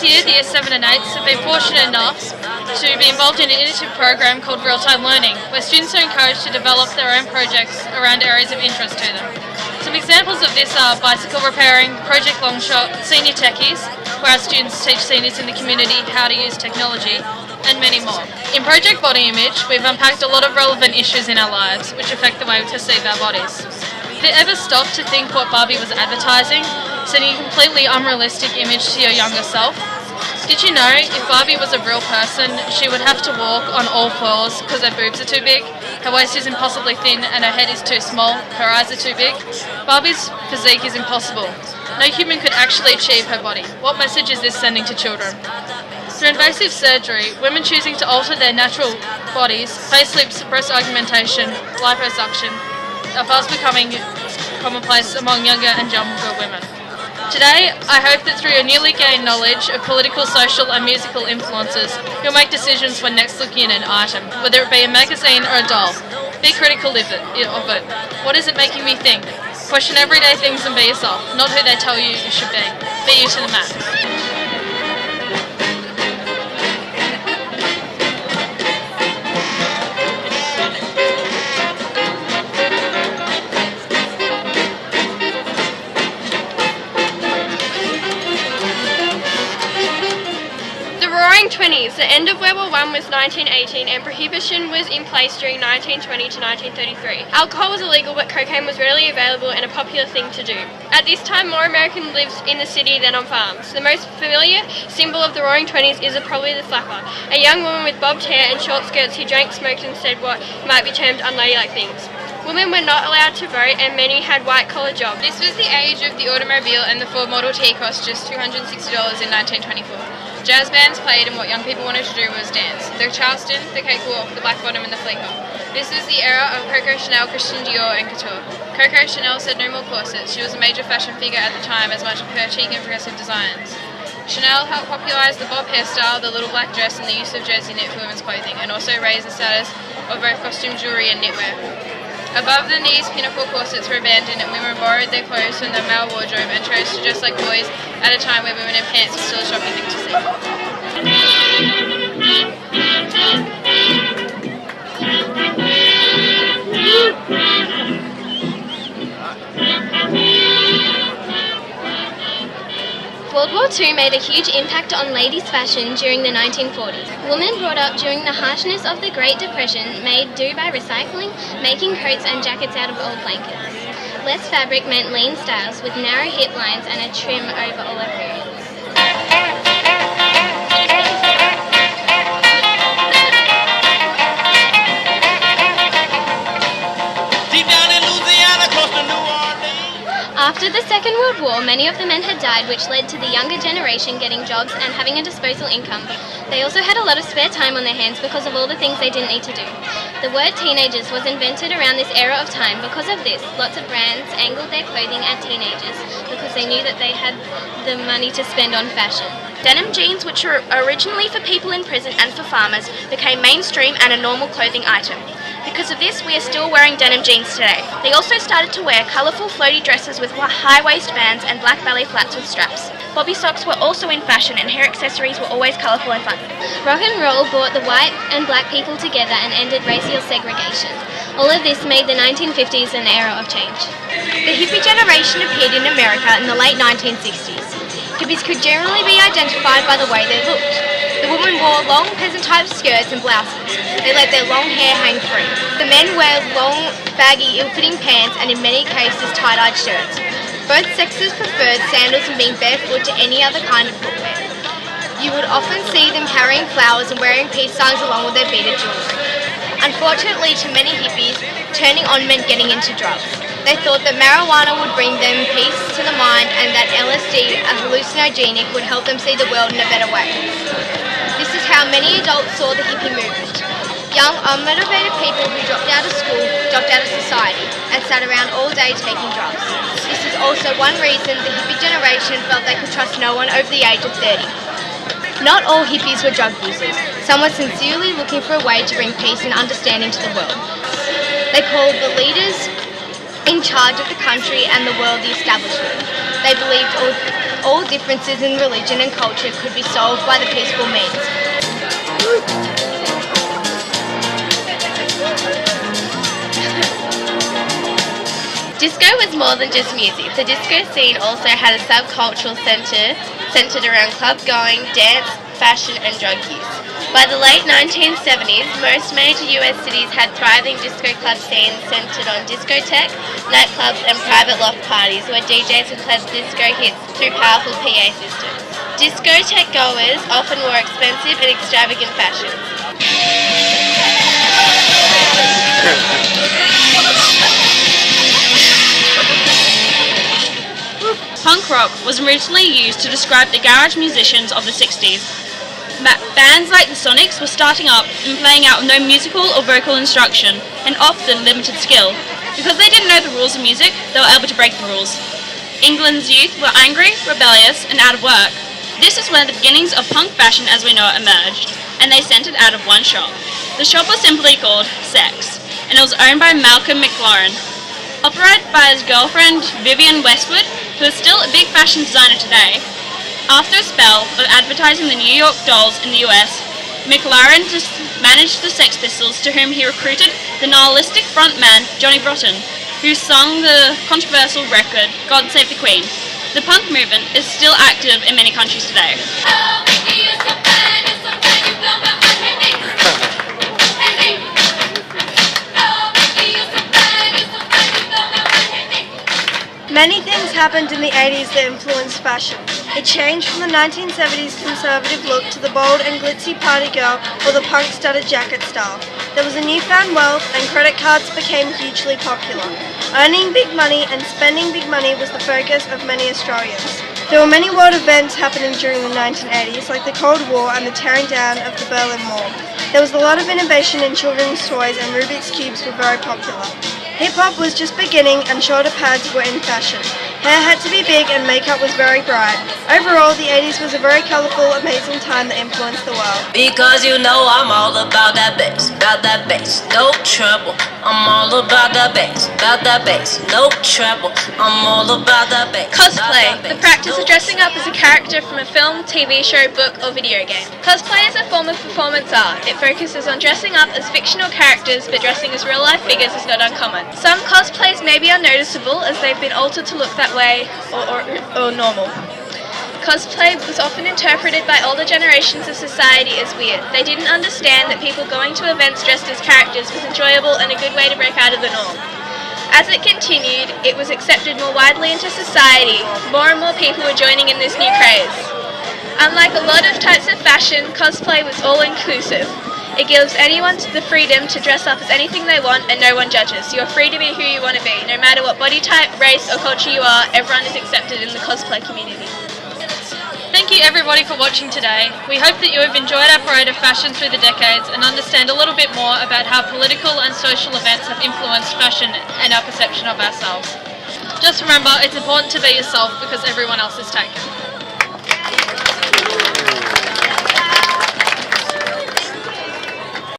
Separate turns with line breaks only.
year, the Year 7 and 8s have been fortunate enough to be involved in an innovative program called Real-Time Learning, where students are encouraged to develop their own projects around areas of interest to them. Some examples of this are bicycle repairing, Project Longshot, Senior Techies, where our students teach seniors in the community how to use technology, and many more. In Project Body Image, we've unpacked a lot of relevant issues in our lives which affect the way we perceive our bodies. Have you ever stopped to think what Barbie was advertising, sending a completely unrealistic image to your younger self? Did you know if Barbie was a real person, she would have to walk on all fours because her boobs are too big, her waist is impossibly thin and her head is too small, her eyes are too big? Barbie's physique is impossible. No human could actually achieve her body. What message is this sending to children? Through invasive surgery, women choosing to alter their natural bodies, facelifts, breast augmentation, liposuction, are fast becoming commonplace among younger and younger women. Today, I hope that through your newly gained knowledge of political, social and musical influences, you'll make decisions when next looking at an item, whether it be a magazine or a doll. Be critical of it. What is it making me think? Question everyday things and be yourself, not who they tell you you should be. Be you to the max.
Roaring Twenties. The end of World War I was 1918 and prohibition was in place during 1920 to 1933. Alcohol was illegal but cocaine was readily available and a popular thing to do. At this time, more Americans lived in the city than on farms. The most familiar symbol of the Roaring Twenties is probably the flapper, a young woman with bobbed hair and short skirts who drank, smoked and said what might be termed unladylike things. Women were not allowed to vote and many had white-collar jobs.
This was the age of the automobile and the Ford Model T cost just $260 in 1924. Jazz bands played and what young people wanted to do was dance. The Charleston, the Cakewalk, the Black Bottom and the Flake Hop. This was the era of Coco Chanel, Christian Dior and Couture. Coco Chanel said no more corsets. She was a major fashion figure at the time as much of her chic and progressive designs. Chanel helped popularise the bob hairstyle, the little black dress and the use of jersey knit for women's clothing, and also raised the status of both costume jewellery and knitwear. Above the knees, pinafore corsets were abandoned and women borrowed their clothes from the male wardrobe and chose to dress like boys at a time where women in pants were still a shocking thing to see.
World War II made a huge impact on ladies' fashion during the 1940s. Women brought up during the harshness of the Great Depression made do by recycling, making coats and jackets out of old blankets. Less fabric meant lean styles with narrow hip lines and a trim over all appearance. After the Second World War, many of the men had died, which led to the younger generation getting jobs and having a disposable income. They also had a lot of spare time on their hands because of all the things they didn't need to do. The word teenagers was invented around this era of time. Because of this, lots of brands angled their clothing at teenagers because they knew that they had the money to spend on fashion.
Denim jeans, which were originally for people in prison and for farmers, became mainstream and a normal clothing item. Because of this, we are still wearing denim jeans today. They also started to wear colourful floaty dresses with high waistbands and black ballet flats with straps. Bobby socks were also in fashion and hair accessories were always colourful and fun.
Rock and roll brought the white and black people together and ended racial segregation. All of this made the 1950s an era of change.
The hippie generation appeared in America in the late 1960s. Hippies could generally be identified by the way they looked. The women wore long peasant-type skirts and blouses. They let their long hair hang free. The men wear long, baggy, ill-fitting pants and in many cases tie-dyed shirts. Both sexes preferred sandals and being barefoot to any other kind of footwear. You would often see them carrying flowers and wearing peace signs along with their beaded jewellery. Unfortunately, to many hippies, turning on meant getting into drugs. They thought that marijuana would bring them peace to the mind and that LSD, a hallucinogenic, would help them see the world in a better way. This is how many adults saw the hippie movement. Young, unmotivated people who dropped out of school, dropped out of society, and sat around all day taking drugs. This is also one reason the hippie generation felt they could trust no one over the age of 30. Not all hippies were drug users. Some were sincerely looking for a way to bring peace and understanding to the world. They called the leaders in charge of the country and the world the establishment. They believed all differences in religion and culture could be solved by the peaceful means.
Disco was more than just music. The disco scene also had a subcultural centred around club-going, dance, fashion and drug use. By the late 1970s, most major US cities had thriving disco club scenes centred on discotheque, nightclubs and private loft parties where DJs would play disco hits through powerful PA systems. Discotheque goers often wore expensive and extravagant fashions.
Punk rock was originally used to describe the garage musicians of the 60s. Bands like the Sonics were starting up and playing out with no musical or vocal instruction, and often limited skill. Because they didn't know the rules of music, they were able to break the rules. England's youth were angry, rebellious, and out of work. This is where the beginnings of punk fashion as we know it emerged, and they centred out of one shop. The shop was simply called Sex, and it was owned by Malcolm McLaren. Operated by his girlfriend Vivienne Westwood, who is still a big fashion designer today. After a spell of advertising the New York Dolls in the US, McLaren managed the Sex Pistols, to whom he recruited the nihilistic frontman Johnny Rotten, who sung the controversial record God Save the Queen. The punk movement is still active in many countries today.
Many things happened in the 80s that influenced fashion. It changed from the 1970s conservative look to the bold and glitzy party girl or the punk studded jacket style. There was a newfound wealth and credit cards became hugely popular. Earning big money and spending big money was the focus of many Australians. There were many world events happening during the 1980s, like the Cold War and the tearing down of the Berlin Wall. There was a lot of innovation in children's toys and Rubik's Cubes were very popular. Hip-hop was just beginning and shorter pads were in fashion. Hair had to be big and makeup was very bright. Overall, the 80s was a very colourful, amazing time that influenced the world.
Because you know I'm all about that bass, no trouble. I'm all about that bass, no trouble. I'm all about that bass.
Cosplay, the practice of dressing up as a character from a film, TV show, book or video game. Cosplay is a form of performance art. It focuses on dressing up as fictional characters, but dressing as real-life figures is not uncommon. Some cosplays may be unnoticeable as they've been altered to look that way or normal. Cosplay was often interpreted by older generations of society as weird. They didn't understand that people going to events dressed as characters was enjoyable and a good way to break out of the norm. As it continued, it was accepted more widely into society. More and more people were joining in this new craze. Unlike a lot of types of fashion, cosplay was all-inclusive. It gives anyone the freedom to dress up as anything they want and no one judges. You are free to be who you want to be. No matter what body type, race or culture you are, everyone is accepted in the cosplay community.
Thank you everybody for watching today. We hope that you have enjoyed our parade of fashion through the decades and understand a little bit more about how political and social events have influenced fashion and our perception of ourselves. Just remember, it's important to be yourself because everyone else is taken.